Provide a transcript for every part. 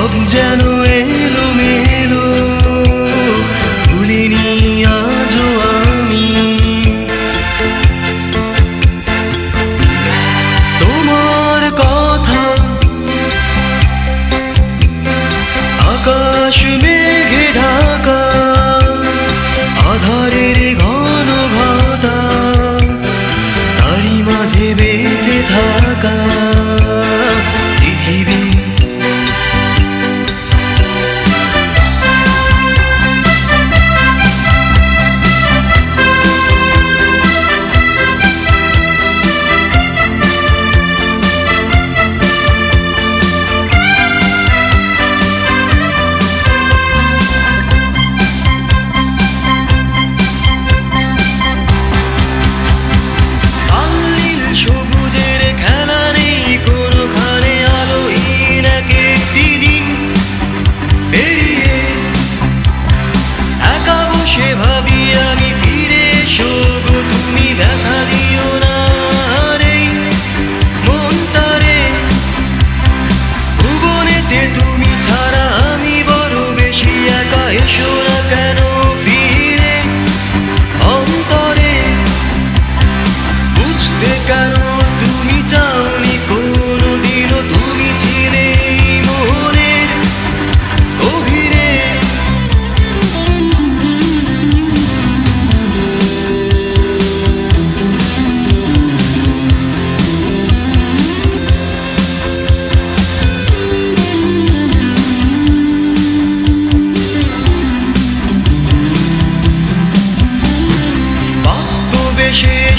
সব যেন এলোমেলো, ভুলিনি আজও আমি তোমার কথা। আকাশ মেঘে ঢাকা, আধারের ঘন ঘটা, তারই মাঝে বেঁচে থাকা পৃথিবী।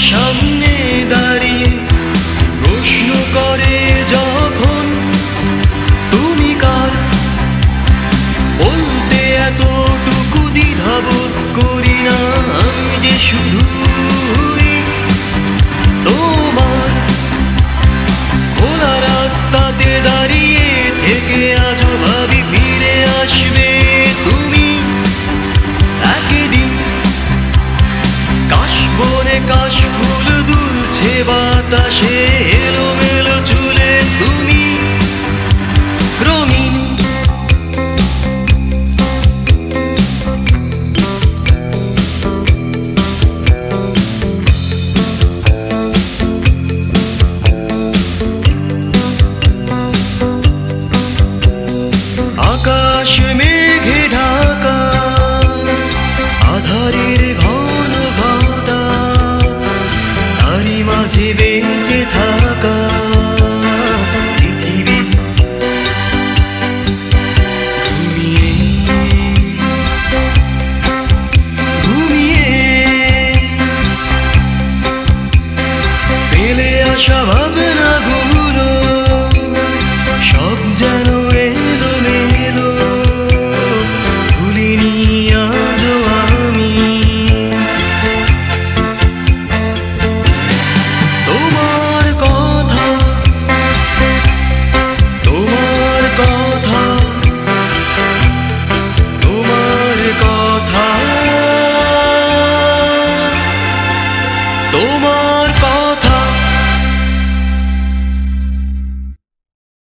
সামনে দাঁড়িয়ে প্রশ্ন করে যখন তুমি কার, বলতে এতটুকু দ্বিধাবোধ করি না আমি যে শুধুই তোমার। খোলা রাস্তাতে দাঁড়িয়ে থেকে আজও ভাবি ফিরে আসবে তুমি একদিন। কাশবনে কাশ ফুল দুলছে বাতাসে, এলোমেলো চুলে তুমি রঙিন। আকাশ মেঘে ঢাকা, আধারের ঘন ঘটা, তারই মাঝে বেঁচে থাকা পৃথিবী। ঘুমিয়ে ঘুমিয়ে ফেলে আসা ভাবনা